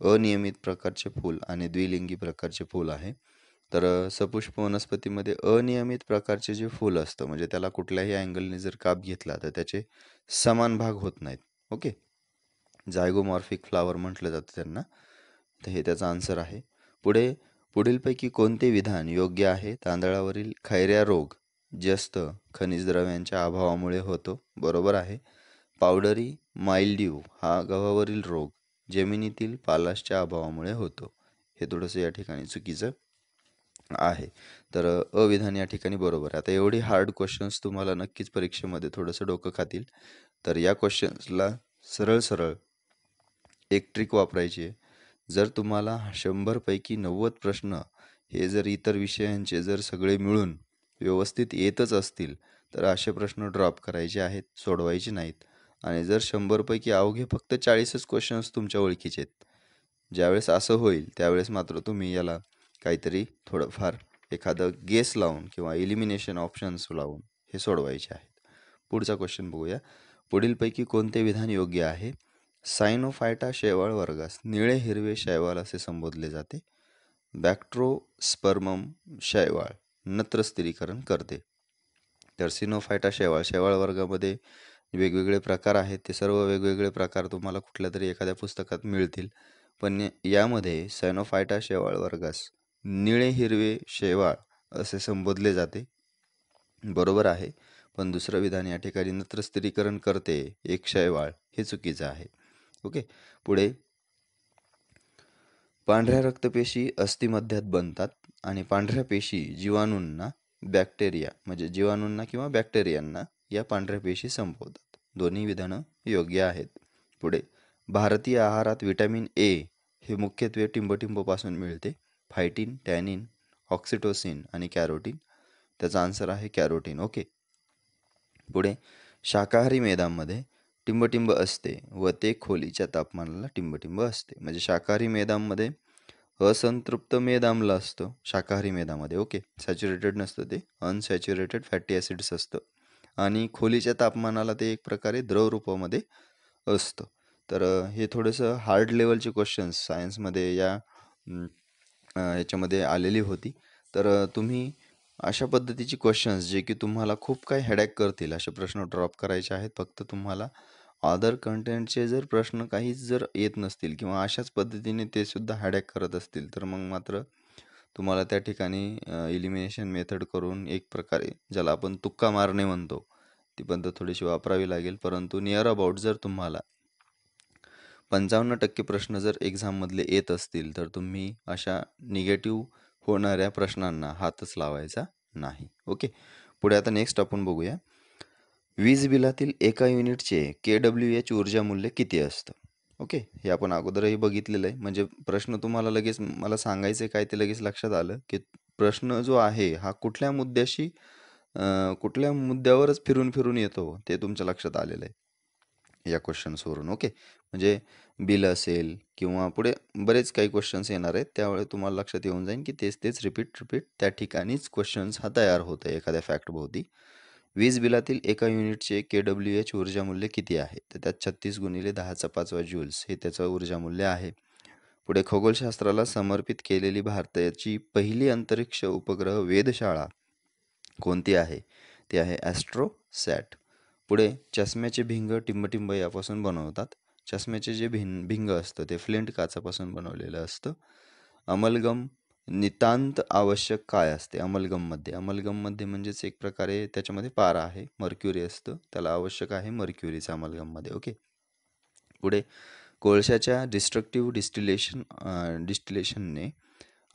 अनियमित प्रकारचे फूल आणि द्विलिंगी प्रकारचे फूल आहे. तर सपुष्प वनस्पतीमध्ये अनियमित प्रकारचे जे फूल असतं म्हणजे त्याला कुठल्याही अँगलने जर काप घेतला तर त्याचे समान भाग होत नाहीत. ओके. जायगोमॉर्फिक फ्लावर म्हटलं जातं त्यांना. तर हे त्याचा आन्सर आहे. पुढीलपैकी कोणते विधान योग्य आहे? तांदळावरील खैऱ्या रोग जस्त खनिज द्रव्यांच्या अभावामुळे होतो. बरोबर आहे. पावडरी माइल्ड्यू हा गव्हावरील रोग जमिनीतील पालाशच्या अभावामुळे होतो. हे थोडंसं या ठिकाणी चुकीचं आहे. तर अविधान या ठिकाणी बरोबर आहे. आता एवढी हार्ड क्वेश्चन्स तुम्हाला नक्कीच परीक्षेमध्ये थोडंसं डोकं खातील. तर या क्वेश्चन्सला सरळ सरळ एक ट्रिक वापरायची आहे. जर तुम्हाला 100 पैकी 90 प्रश्न हे जर इतर विषयांचे जर सगळे मिळून व्यवस्थित येतच असतील तर असे प्रश्न ड्रॉप करायचे आहेत, सोडवायचे नाहीत. आणि जर 100 पैकी अवघे फक्त 40च क्वेश्चन्स तुमच्या ओळखीचे आहेत, ज्यावेळेस असं होईल त्यावेळेस मात्र तुम्ही याला काहीतरी थोडंफार एखादं गेस लावून किंवा इलिमिनेशन ऑप्शन्स लावून हे सोडवायचे आहेत. पुढचा क्वेश्चन बघूया. पुढीलपैकी कोणते विधान योग्य आहे? सायनोफायटा शैवाल वर्गास निळे हिरवे शैवाल असे संबोधले जाते. बॅक्ट्रोस्पर्मम शैवाल नत्र स्थिरीकरण करते. तर सिनोफायटा शैवाल वर्गामध्ये वेगवेगळे प्रकार आहेत. ते सर्व वेगवेगळे प्रकार तुम्हाला कुठल्या तरी एखाद्या पुस्तकात मिळतील. पण यामध्ये सायनोफायटा शैवाल वर्गास निळे हिरवे शैवाल असे संबोधले जाते. बरोबर आहे. पण दुसरं विधान या ठिकाणी नत्र स्थिरीकरण करते एक शैवाल हे चुकीचं आहे. ओके. पुढे पांढऱ्या रक्तपेशी अस्थिमध्यात बनतात आणि पांढऱ्या पेशी जीवाणूंना किंवा बॅक्टेरियांना या पांढऱ्या पेशी संपवतात. दोन्ही विधानं योग्य आहेत. पुढे भारतीय आहारात व्हिटॅमिन ए हे मुख्यत्वे टिंबटिंबपासून मिळते. फायटिन, टॅनिन, ऑक्सिटोसिन आणि कॅरोटीन. त्याचा आन्सर आहे कॅरोटीन. ओके. पुढे शाकाहारी मेदामध्ये टिंबटिंब असते व ते खोलीच्या तापमानाला टिंबटिंब असते. म्हणजे शाकाहारी मेदामध्ये असंतृप्त मेद आम्ल असतं शाकाहारी मेदामध्ये. ओके. सॅच्युरेटेड नसतं, ते अनसॅच्युरेटेड फॅटी ॲसिड्स असतं आणि खोलीच्या तापमानाला ते एक प्रकारे द्रव रूपामध्ये असतं. तर हे थोडंसं हार्ड लेवलचे क्वेश्चन्स सायन्समध्ये याच्यामध्ये आलेली होती. तर तुम्ही अशा पद्धतीची क्वेश्चन्स जे की तुम्हाला खूप काही हेडॅक करतील असे प्रश्न ड्रॉप करायचे आहेत. फक्त तुम्हाला अदर कंटेंटचे जर प्रश्न काहीच जर येत नसतील किंवा अशाच पद्धतीने ते सुद्धा हेडॅक करत असतील तर मग मात्र तुम्हाला त्या ठिकाणी इलिमिनेशन मेथड करून एक प्रकारे ज्याला आपण तुक्का मारणे म्हणतो ती पद्धत थोडीशी वापरावी लागेल. परंतु नियर अबाउट जर तुम्हाला 55% प्रश्न जर एक्झाममधले येत असतील तर तुम्ही अशा निगेटिव्ह होणाऱ्या प्रश्नांना हातच लावायचा नाही. ओके. पुढे आता नेक्स्ट आपण बघूया. वीज बिलातील एका युनिटचे KWH ऊर्जा मूल्य किती असतं? ओके. हे आपण अगोदरही बघितलेलं आहे. म्हणजे प्रश्न तुम्हाला लगेच मला सांगायचं काय ते लगेच लक्षात आलं की प्रश्न जो आहे हा कुठल्या मुद्द्याशी कुठल्या मुद्द्यावरच फिरून फिरून येतो ते तुमच्या लक्षात आलेलं आहे या क्वेश्चन्सवरून. ओके. म्हणजे बिल असेल किंवा पुढे बरेच काही क्वेश्चन्स येणार आहेत त्यावेळी तुम्हाला लक्षात येऊन जाईल की तेच तेच रिपीट त्या ठिकाणीच क्वेश्चन्स हा तयार होत आहे एखाद्या फॅक्टभोवती. वीज बिलातील एका युनिटचे KWH ऊर्जा मूल्य किती आहे? तर त्यात 36 गुणिले 10⁵ ज्यूल्स हे त्याचं ऊर्जा मूल्य आहे. पुढे खगोलशास्त्राला समर्पित केलेली भारताची पहिली अंतरिक्ष उपग्रह वेधशाळा कोणती आहे? ती आहे ॲस्ट्रोसॅट. पुढे चष्म्याचे भिंग टिंबटिंब यापासून बनवतात. चष्म्याचे जे भिंग असतं ते फ्लिंट काचापासून बनवलेलं असतं. अमलगम नितांत आवश्यक काय असते अमलगममध्ये? अमलगममध्ये म्हणजेच एक प्रकारे त्याच्यामध्ये पारा आहे, मर्क्युरी असतं, त्याला आवश्यक आहे मर्क्युरीचा अमलगममध्ये. ओके. पुढे कोळशाच्या डिस्टिलेशनने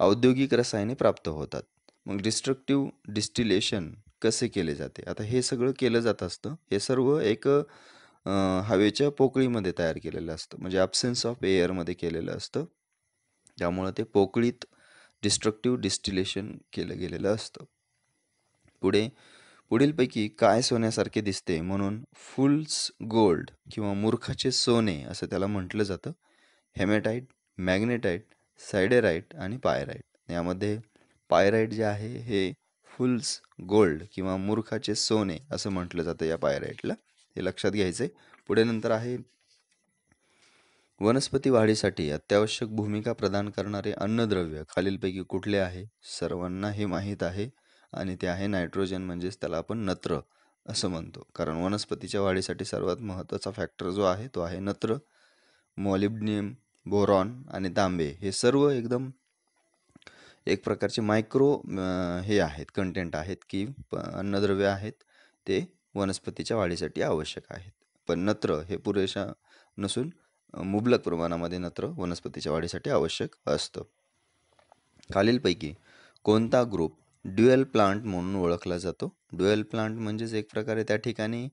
औद्योगिक रसायने प्राप्त होतात. मग डिस्ट्रक्टिव्ह डिस्टिलेशन कसे केले जाते? आता हे सगळं केलं जात असतं. हे सर्व एक हवेच्या पोकळीमध्ये तयार केलेलं असतं. म्हणजे ॲब्सेन्स ऑफ एअरमध्ये केलेलं असतं. त्यामुळं ते पोकळीत डिस्ट्रक्टिव्ह डिस्टिलेशन केलं गेलेलं असतं. पुढीलपैकी काय सोन्यासारखे दिसते म्हणून फुल्स गोल्ड किंवा मूर्खाचे सोने असं त्याला म्हटलं जातं? हेमॅटाइट, मॅग्नेटाइट, सायडेराइट आणि पायराइट. यामध्ये पायराइट जे आहे हे फुल्स गोल्ड किंवा मूर्खाचे सोने असं म्हटलं जातं या पायराइटला. हे लक्षात घ्यायचं आहे. पुढे नंतर आहे वनस्पती वाढीसाठी अत्यावश्यक भूमिका प्रदान करणारे अन्नद्रव्य खालीलपैकी कुठले आहे? सर्वांना हे माहीत आहे आणि ते आहे नायट्रोजन, म्हणजेच त्याला आपण नत्र असं म्हणतो. कारण वनस्पतीच्या वाढीसाठी सर्वात महत्त्वाचा फॅक्टर जो आहे तो आहे नत्र. मॉलिब्डेनम, बोरॉन आणि तांबे हे सर्व एकदम एक प्रकारचे मायक्रो हे आहेत, कंटेंट आहेत की अन्नद्रव्य आहेत ते वनस्पतीच्या वाढीसाठी आवश्यक आहेत. पण नत्र हे पुरेशा नसून मुबलक प्रमाणामध्ये नत्र वनस्पतीच्या वाढीसाठी आवश्यक असतं. खालीलपैकी कोणता ग्रुप ड्युएल प्लांट म्हणून ओळखला जातो? ड्युएल प्लांट म्हणजेच एक प्रकारे त्या ठिकाणी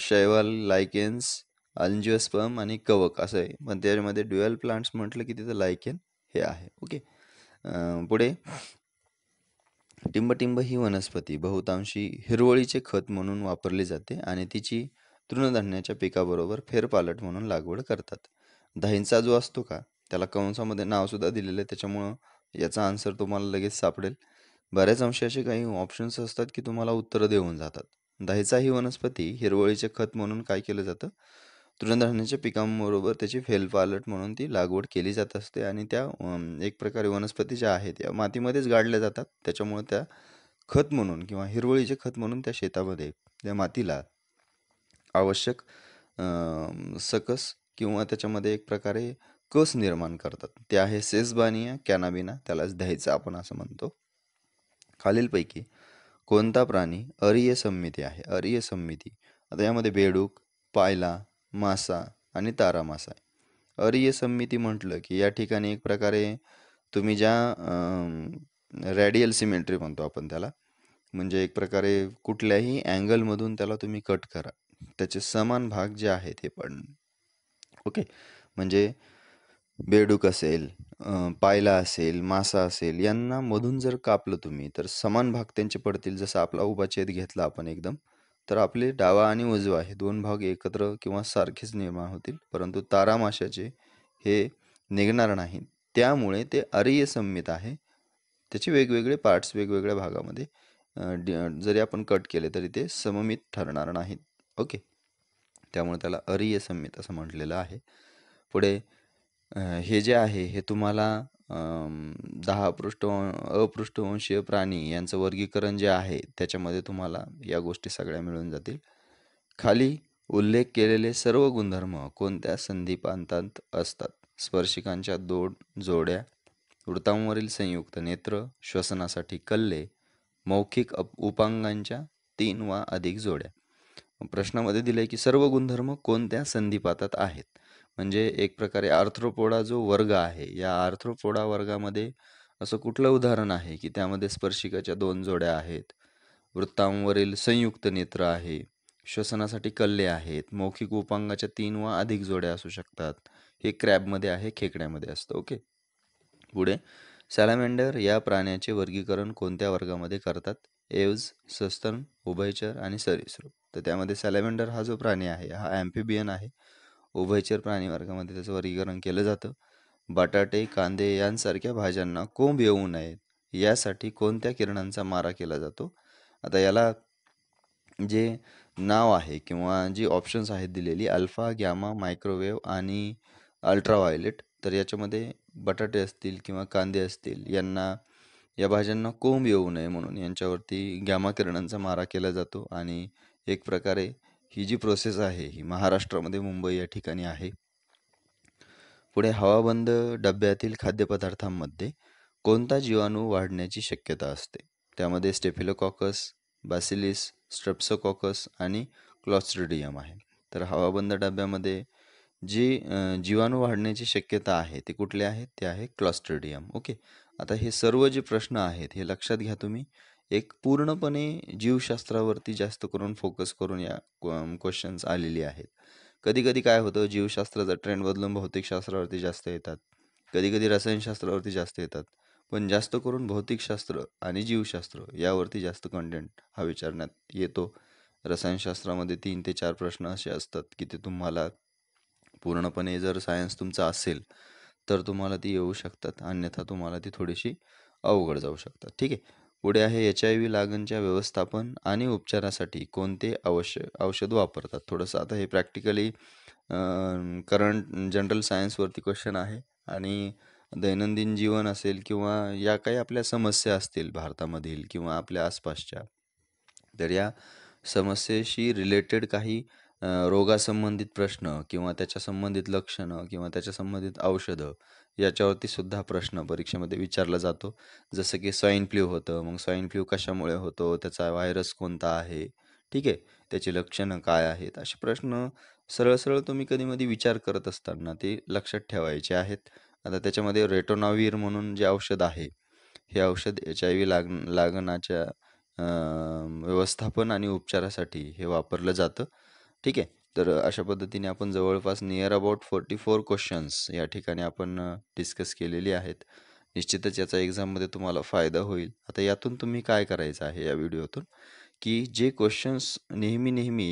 शैवाल, लायकेन्स, अँजिओस्पर्म आणि कवक असं आहे. पण त्याच्यामध्ये ड्युएल प्लांट्स म्हटलं की तिथं लायकेन हे आहे. ओके. पुढे टिंबटिंब ही वनस्पती बहुतांशी हिरवळीचे खत म्हणून वापरली जाते आणि तिची तृणधान्याच्या पिकाबरोबर फेरपालट म्हणून लागवड करतात. दहींचा जो असतो का त्याला कंसामध्ये नावसुद्धा दिलेलं आहे, त्याच्यामुळं याचा आन्सर तुम्हाला लगेच सापडेल. बऱ्याच अंशी असे काही ऑप्शन्स असतात की तुम्हाला उत्तरं देऊन जातात. दहीचा ही वनस्पती हिरवळीचे खत म्हणून काय केलं जातं? तृणधान्याच्या पिकांबरोबर त्याची फेरपालट म्हणून ती लागवड केली जात असते आणि त्या एक प्रकारे वनस्पती ज्या आहेत या मातीमध्येच गाडल्या जातात. त्याच्यामुळे त्या खत म्हणून किंवा हिरवळीचे खत म्हणून त्या शेतामध्ये त्या मातीला आवश्यक सकस किंवा त्याच्यामध्ये एक प्रकारे कस निर्माण करतात. ते आहे सेसबानिया कॅनाबिना, त्यालाच द्यायचं आपण असं म्हणतो. खालीलपैकी कोणता प्राणी अरीय सममिती आहे? अरीय सममिती, आता यामध्ये बेडूक, पायला, मासा आणि तारा मासा आहे. अरीय सममिती म्हटलं की या ठिकाणी एक प्रकारे तुम्ही ज्या रॅडियल सिमेट्री म्हणतो आपण त्याला, म्हणजे एक प्रकारे कुठल्याही अँगलमधून त्याला तुम्ही कट करा, त्याचे समान भाग जे आहेत हे पण. ओके. म्हणजे बेडूक असेल, पायला असेल, मासा असेल, यांना मधून जर कापलं तुम्ही तर समान भाग त्यांचे पडतील. जसं आपला उभा छेद घेतला आपण एकदम, तर आपले डावा आणि उजवा हे दोन भाग एकत्र किंवा सारखेच निर्माण होतील. परंतु तारा माशाचे हे निघणार नाहीत. त्यामुळे ते अरियसंमित आहे. त्याचे वेगवेगळे पार्ट्स वेगवेगळ्या भागामध्ये जरी आपण कट केले तरी ते सममित ठरणार नाहीत. ओके. त्यामुळे त्याला अरियसंमित असं म्हटलेलं आहे. पुढे हे जे आहे हे तुम्हाला 10 अपृष्ठवंशीय प्राणी यांचं वर्गीकरण जे आहे त्याच्यामध्ये तुम्हाला या गोष्टी सगळ्या मिळून जातील. खाली उल्लेख केलेले सर्व गुणधर्म कोणत्या संधिपांतात असतात? स्पर्शिकांच्या 2 जोड्या, वृत्तांवरील संयुक्त नेत्र, श्वसनासाठी कल्ले, मौखिक उपांगांच्या 3 वा अधिक जोड्या. प्रश्नामध्ये दिले की सर्व गुणधर्म कोणत्या संधिपातात आहेत. म्हणजे एक प्रकारे आर्थ्रोपोडा जो वर्ग आहे, या आर्थ्रोपोडा वर्गामध्ये असं कुठलं उदाहरण आहे की त्यामध्ये स्पर्शिकाच्या 2 जोड्या आहेत, वृत्तांवरील संयुक्त नेत्र आहे, श्वसनासाठी कल्ले आहेत, मौखिक उपांगाच्या 3 वा अधिक जोड्या असू शकतात. हे क्रॅबमध्ये आहे, खेकड्यामध्ये असतं. ओके. पुढे सॅलामेंडर या प्राण्याचे वर्गीकरण कोणत्या वर्गामध्ये करतात? एव्ज, सस्तन, उभयचर आणि सरीसृप. तर त्यामध्ये सॅलामेंडर हा जो प्राणी आहे हा ॲम्फिबियन आहे. उभयचर प्राणी वर्गामध्ये त्याचं वर्गीकरण केलं जातं. बटाटे, कांदे यांसारख्या भाज्यांना कोंब येऊ नयेत यासाठी कोणत्या किरणांचा मारा केला जातो? आता याला जे नाव आहे किंवा जी ऑप्शन्स आहेत दिलेली अल्फा, गॅमा, मायक्रोवेव्ह आणि अल्ट्राव्हायोलेट. तर याच्यामध्ये बटाटे असतील किंवा कांदे असतील या भाज्यांना कोंब येऊ नये म्हणून यांच्यावरती गॅमा किरणांचा मारा केला जातो. आणि एक प्रकारे ही जी प्रोसेस आहे ही महाराष्ट्रामध्ये मुंबई या ठिकाणी आहे. पुढे हवाबंद डब्यातील खाद्यपदार्थांमध्ये कोणता जीवाणू वाढण्याची शक्यता असते? त्यामध्ये स्टेफिलोकॉकस, बॅसिलिस, स्ट्रेप्टोकॉकस आणि क्लॉस्ट्रिडियम आहे. तर हवाबंद डब्यामध्ये जी जीवाणू वाढण्याची शक्यता आहे ते कुठले आहेत? ते आहे क्लॉस्ट्रिडियम. ओके. आता हे सर्व जे प्रश्न आहेत हे लक्षात घ्या तुम्ही. एक पूर्णपणे जीवशास्त्रावरती जास्त करून फोकस करून या क्वेश्चन्स आलेली आहेत. कधी कधी काय होतं, जीवशास्त्राचा ट्रेंड बदलून भौतिकशास्त्रावरती जास्त येतात, कधी कधी रसायनशास्त्रावरती जास्त येतात. पण जास्त करून भौतिकशास्त्र आणि जीवशास्त्र यावरती जास्त कंटेंट हा विचारण्यात येतो. रसायनशास्त्रामध्ये 3 ते 4 प्रश्न असे असतात की ते तुम्हाला पूर्णपणे जर सायन्स तुमचा असेल तर तुम्हाला ती येऊ शकतात, अन्यथा तुम्हाला ती थोडीशी अवघड जाऊ शकतात. ठीक आहे. पुढे आहे HIV लागणच्या व्यवस्थापन आणि उपचारासाठी कोणते औषध वापरतात. थोडंसं आता हे प्रॅक्टिकली करंट जनरल सायन्सवरती क्वेश्चन आहे. आणि दैनंदिन जीवन असेल किंवा या काही आपल्या समस्या असतील भारतामधील किंवा आपल्या आसपासच्या, तर या समस्येशी रिलेटेड काही रोगासंबंधित प्रश्न किंवा त्याच्या संबंधित लक्षणं किंवा त्याच्या संबंधित औषधं याच्यावरती सुद्धा प्रश्न परीक्षेमध्ये विचारला जातो. जसं की स्वाईन फ्लू होतं, मग स्वाईन फ्लू कशामुळे होतो, त्याचा व्हायरस कोणता आहे, ठीक आहे, त्याची लक्षणं काय आहेत, असे प्रश्न सरळ सरळ तुम्ही कधीमधी विचार करत असताना ते लक्षात ठेवायचे आहेत. आता त्याच्यामध्ये रेटोनावीर म्हणून जे औषध आहे, हे औषध HIV लागणाच्या व्यवस्थापन आणि उपचारासाठी हे वापरलं जातं. ठीक आहे. तर अशा पद्धतीने आपण जवळपास नियर अबाउट 44 क्वेश्चन्स या ठिकाणी आपण डिस्कस केलेली आहेत. निश्चितच याचा एक्झाममध्ये तुम्हाला फायदा होईल. आता यातून तुम्ही काय करायचं आहे या व्हिडिओतून, की जे क्वेश्चन्स नेहमी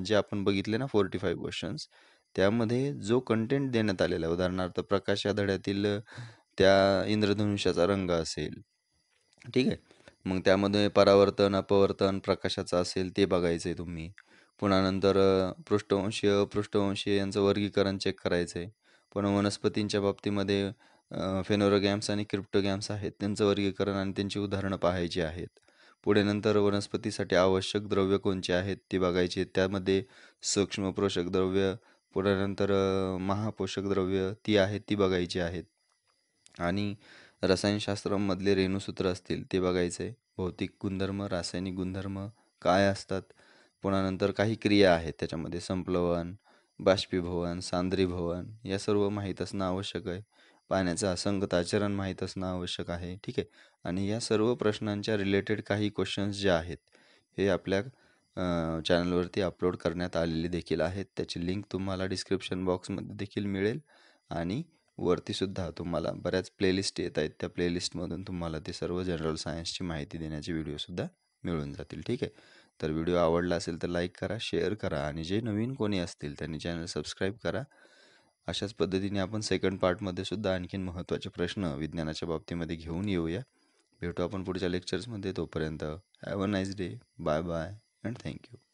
जे आपण बघितले ना 45 क्वेश्चन्स, त्यामध्ये जो कंटेंट देण्यात आलेला आहे, उदाहरणार्थ प्रकाश या धड्यातील त्या इंद्रधनुष्याचा रंग असेल, ठीक आहे. मग त्यामध्ये परावर्तन, अपवर्तन प्रकाशाचं असेल ते बघायचं आहे तुम्ही. पुन्हा नंतर पृष्ठवंशीय, अपृष्ठवंशीय यांचं वर्गीकरण चेक करायचं आहे. पुन्हा वनस्पतींच्या बाबतीमध्ये फेनोरोगॅम्स आणि क्रिप्टोगॅम्स आहेत, त्यांचं वर्गीकरण आणि त्यांची उदाहरणं पाहायची आहेत. पुढे नंतर वनस्पतीसाठी आवश्यक द्रव्य कोणचे आहेत ते बघायचे. त्यामध्ये सूक्ष्म पोषक द्रव्य, पुढे नंतर महापोषक द्रव्य ती आहेत ती बघायची आहेत. आणि रसायनशास्त्रामधले रेणुसूत्र असतील ते बघायचे. भौतिक गुणधर्म, रासायनिक गुणधर्म काय असतात. पुन्हा नंतर काही क्रिया आहेत त्याच्यामध्ये संप्लवन, बाष्पीभवन, सांद्रीभवन या सर्व माहीत असणं आवश्यक आहे. पाण्याचं असंगत आचरण माहीत असणं आवश्यक आहे. ठीक आहे. आणि या सर्व प्रश्नांच्या रिलेटेड काही क्वेश्चन्स जे आहेत हे आपल्या चॅनलवरती अपलोड करण्यात आलेले देखील आहेत. त्याची लिंक तुम्हाला डिस्क्रिप्शन बॉक्समध्ये देखील मिळेल. आणि वरतीसुद्धा तुम्हाला बऱ्याच प्लेलिस्ट येत आहेत. त्या प्लेलिस्टमधून तुम्हाला ते सर्व जनरल सायन्सची माहिती देण्याचे व्हिडिओसुद्धा मिळून जातील. ठीक आहे. तर व्हिडिओ आवडला असेल तर लाईक करा, शेअर करा आणि जे नवीन कोणी असतील त्यांनी चॅनल सबस्क्राईब करा. अशाच पद्धतीने आपण सेकंड पार्टमध्ये सुद्धा आणखीन महत्त्वाचे प्रश्न विज्ञानाच्या बाबतीमध्ये घेऊन येऊया. भेटू आपण पुढच्या लेक्चर्समध्ये. तोपर्यंत have a nice day. Bye bye and thank you.